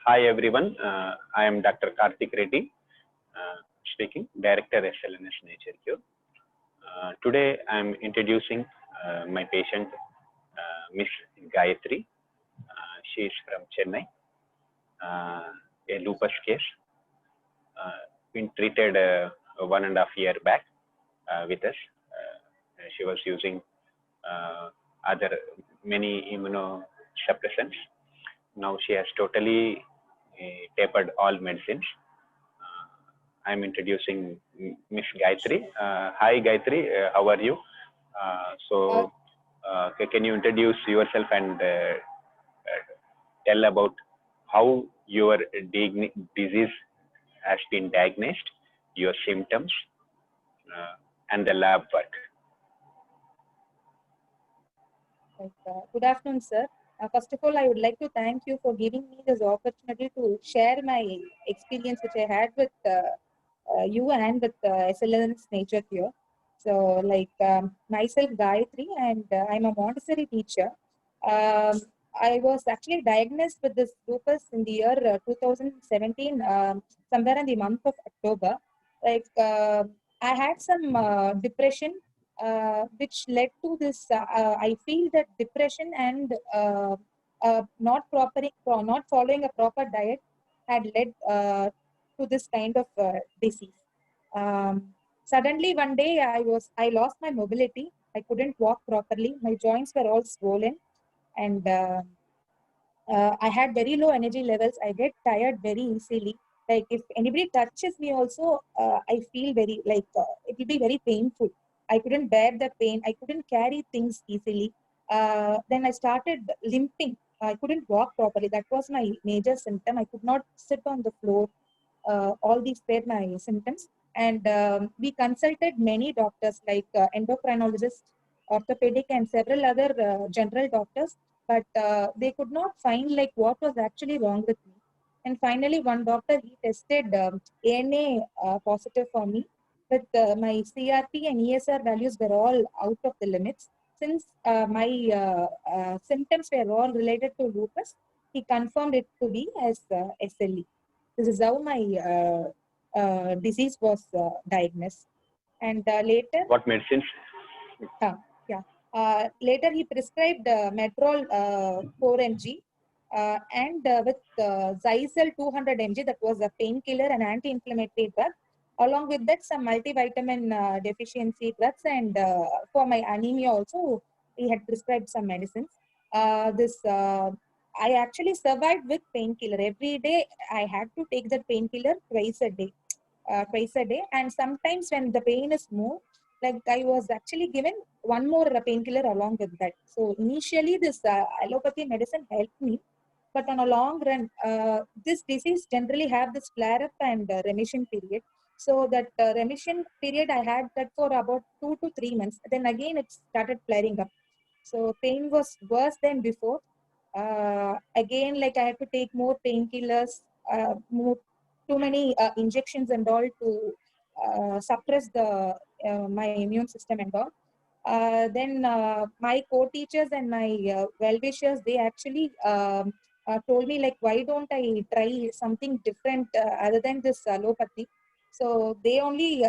Hi everyone, I am Dr. Karthik Reddy, speaking, Director SLNS Nature Cure. Today I am introducing my patient, Miss Gayathri. She is from Chennai, a lupus case, been treated 1.5 years back with us. She was using other many immunosuppressants. Now she has totally tapered all medicines. I'm introducing Miss Gayathri. Hi Gayathri, how are you? Can you introduce yourself and tell about how your disease has been diagnosed, your symptoms, and the lab work? Good afternoon, sir. First of all, I would like to thank you for giving me this opportunity to share my experience which I had with you and with SLNS Nature Cure. So, myself, Gayathri, and I'm a Montessori teacher. I was actually diagnosed with this lupus in the year 2017, somewhere in the month of October. I had some depression, which led to this. I feel that depression and not following a proper diet had led to this kind of disease. Suddenly one day I lost my mobility. I couldn't walk properly. My joints were all swollen, and I had very low energy levels. I get tired very easily. Like if anybody touches me also, I feel very it will be very painful. I couldn't bear the pain. I couldn't carry things easily. Then I started limping. I couldn't walk properly. That was my major symptom. I could not sit on the floor. All these were my symptoms. And we consulted many doctors like endocrinologists, orthopedic, and several other general doctors. But they could not find what was actually wrong with me. And finally, one doctor, he tested ANA positive for me. But my CRP and ESR values were all out of the limits. Since my symptoms were all related to lupus, he confirmed it to be as SLE. This is how my disease was diagnosed. And later... What medicines? Later he prescribed Medrol 4 mg and with Zysel 200 mg, that was a painkiller and anti-inflammatory drug. Along with that, some multivitamin deficiency drugs, and for my anemia also, he had prescribed some medicines. I actually survived with painkiller. Every day I had to take that painkiller twice a day. And sometimes when the pain is more, I was actually given one more painkiller along with that. So initially this allopathy medicine helped me, but on a long run, this disease generally have this flare-up and remission period. So that remission period, I had that for about 2 to 3 months. Then again, it started flaring up. So pain was worse than before. Again, I had to take more painkillers, too many injections and all to suppress my immune system and all. Then my co-teachers and my well-wishers, they actually told me why don't I try something different other than this allopathy. So they only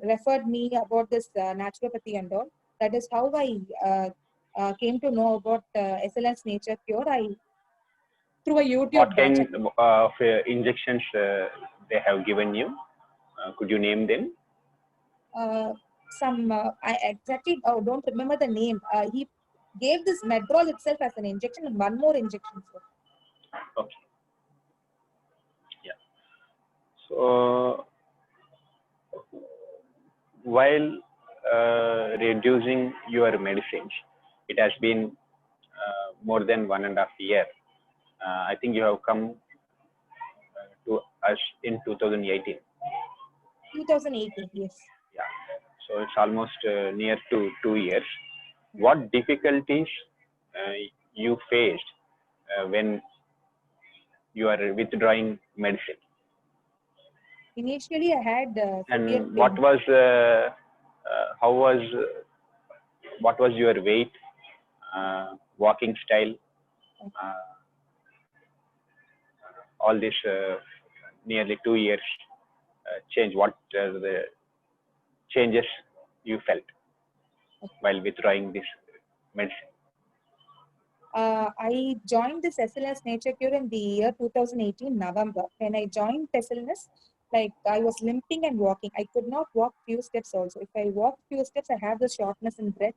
referred me about this naturopathy and all. That is how I came to know about SLNS Nature Cure. Through a YouTube. What kind of injections they have given you? Could you name them? I exactly don't remember the name. He gave this Medrol itself as an injection and one more injection. Okay. Yeah. So while reducing your medicines, it has been more than 1.5 years. I think you have come to us in 2018. 2018, yes. Yeah. So it's almost near to 2 years. What difficulties you faced when you are withdrawing medicine? Initially, I had and what was what was your weight, walking style, all this nearly 2 years change? What are the changes you felt while withdrawing this medicine? I joined this SLNS Nature Cure in the year 2018 November. When I joined SLNS, like I was limping and walking. I could not walk few steps also. If I walk few steps, I have the shortness in breath.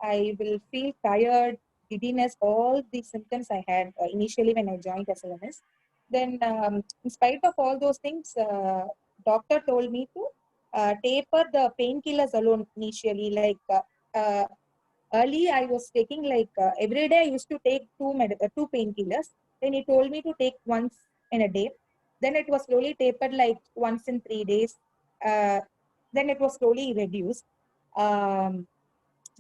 I will feel tired, giddiness, all the symptoms I had initially when I joined SLNS. Then, in spite of all those things, doctor told me to taper the painkillers alone initially. Like early, I was taking like every day I used to take two painkillers. Then he told me to take once in a day. Then it was slowly tapered like once in 3 days. Uh, then it was slowly reduced. Um,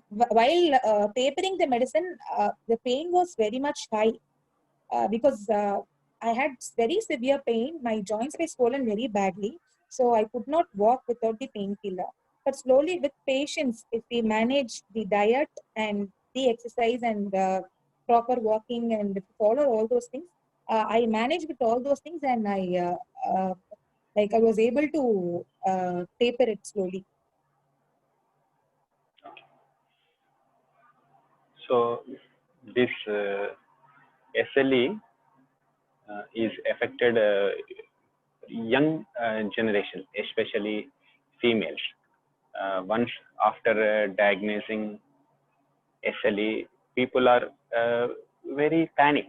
while tapering the medicine, the pain was very much high because I had very severe pain. My joints were swollen very badly, so I could not walk without the painkiller. But slowly, with patience, if we manage the diet and the exercise and proper walking and follow all those things, I managed with all those things, and I was able to taper it slowly. So this SLE is affected young generation, especially females. Once after diagnosing SLE, people are very panic.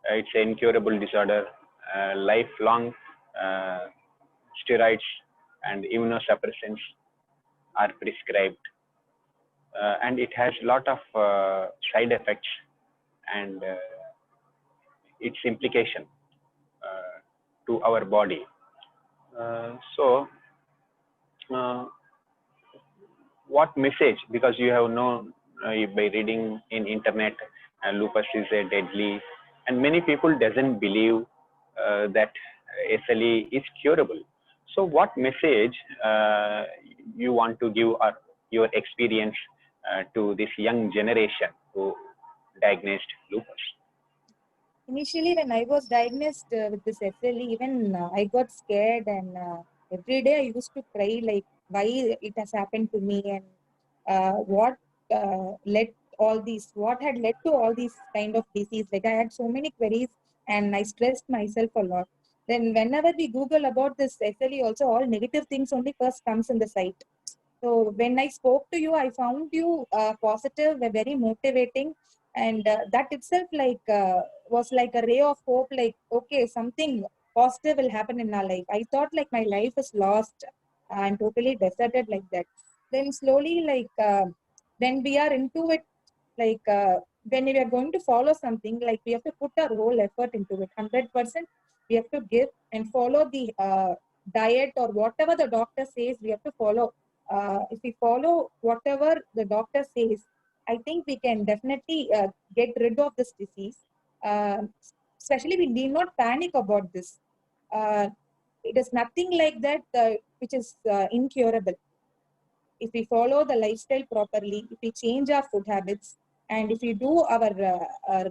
It's an incurable disorder. Lifelong uh, steroids and immunosuppressants are prescribed, and it has a lot of side effects and its implication to our body. So, uh, what message? Because you have known by reading in internet, lupus is a deadly, and many people doesn't believe that SLE is curable. So, what message you want to give or your experience to this young generation who diagnosed lupus? Initially, when I was diagnosed with this SLE, even I got scared, and every day I used to cry, like why it has happened to me, and what what had led to all these kind of disease. Like I had so many queries, and I stressed myself a lot. Then whenever we Google about this SLE, also all negative things only first comes in the site. So when I spoke to you, I found you positive, very motivating, and that itself was like a ray of hope. Like okay, something positive will happen in our life. I thought like my life is lost and totally deserted like that. Then slowly, when we are into it, when we are going to follow something, like we have to put our whole effort into it, 100%. We have to give and follow the diet or whatever the doctor says. We have to follow if we follow whatever the doctor says, I think we can definitely get rid of this disease. Uh, Especially, we need not panic about this. Uh, it is nothing like that which is incurable. If we follow the lifestyle properly, if we change our food habits, and if we do our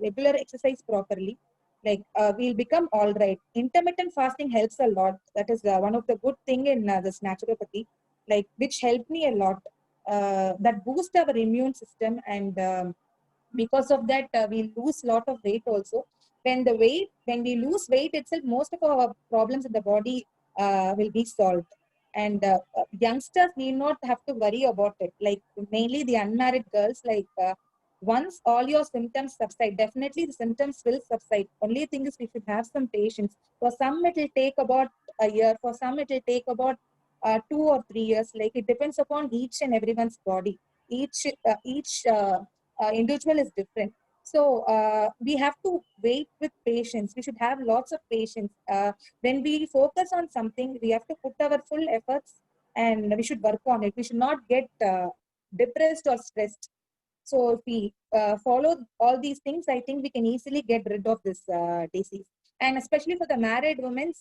regular exercise properly, we'll become all right. Intermittent fasting helps a lot. That is one of the good thing in this naturopathy, which helped me a lot. That boost our immune system, and because of that, we lose lot of weight also. When we lose weight itself, most of our problems in the body will be solved. And youngsters need not have to worry about it. Like mainly the unmarried girls, once all your symptoms subside, definitely the symptoms will subside. Only thing is we should have some patience. For some, it will take about a year. For some, it will take about 2 or 3 years. Like it depends upon each and everyone's body. Each individual is different. So we have to wait with patience. We should have lots of patience. When we focus on something, we have to put our full efforts and we should work on it. We should not get depressed or stressed. So if we follow all these things, I think we can easily get rid of this disease. And especially for the married women,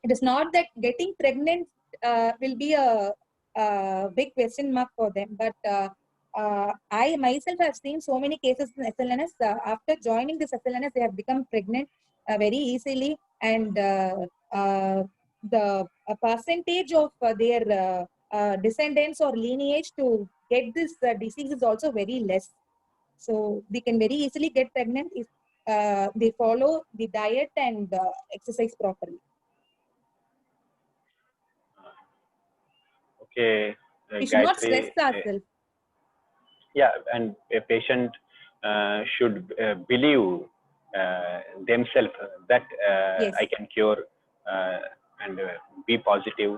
it is not that getting pregnant will be a big question mark for them. But I myself have seen so many cases in SLNS. After joining this SLNS, they have become pregnant. very easily, and the percentage of their descendants or lineage to get this disease is also very less. So they can very easily get pregnant if they follow the diet and exercise properly. Okay, We should not stress Gayatri. ourselves. Yeah, and a patient should believe themselves that Yes. I can cure and be positive.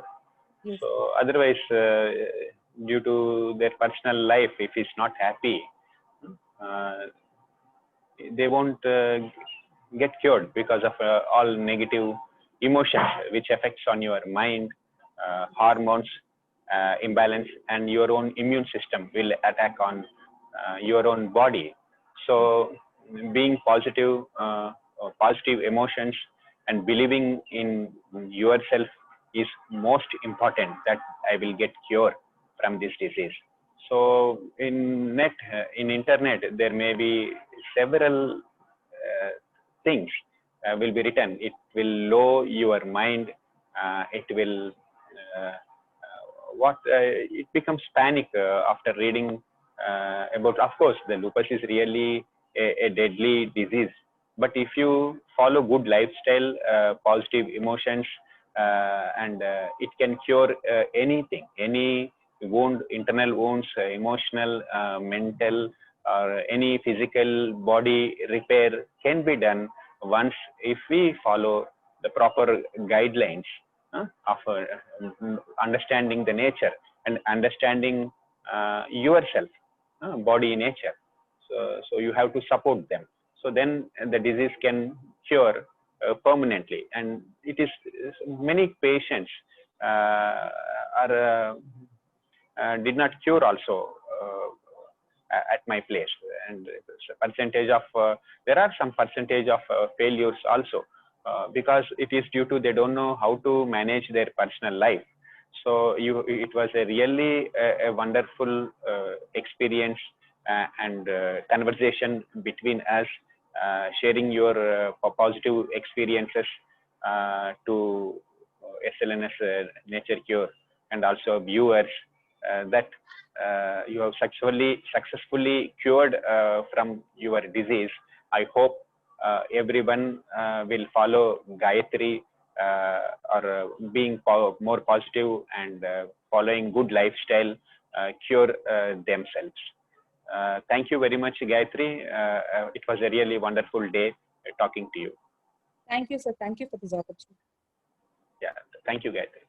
Yes. So otherwise, due to their personal life, if he's not happy, uh, they won't get cured because of all negative emotions which affects on your mind, hormones imbalance, and your own immune system will attack on your own body. So being positive, positive emotions and believing in yourself is most important, that I will get cure from this disease. So in internet, there may be several things will be written. It will low your mind. It will it becomes panic after reading about. Of course, the lupus is really a deadly disease. But if you follow good lifestyle, positive emotions, and it can cure anything, any wound, internal wounds, emotional, mental, or any physical body repair can be done once if we follow the proper guidelines of understanding the nature and understanding yourself, body nature. So you have to support them. So then the disease can cure permanently. And it is many patients are did not cure also at my place, and percentage of there are some percentage of failures also because it is due to they don't know how to manage their personal life. So it was a really a wonderful experience and conversation between us, sharing your positive experiences to SLNS Nature Cure, and also viewers that you have successfully cured from your disease. I hope everyone will follow Gayathri or being more positive and following good lifestyle, cure themselves. Thank you very much, Gayathri. It was a really wonderful day talking to you. Thank you, sir. Thank you for this opportunity. Yeah, thank you, Gayathri.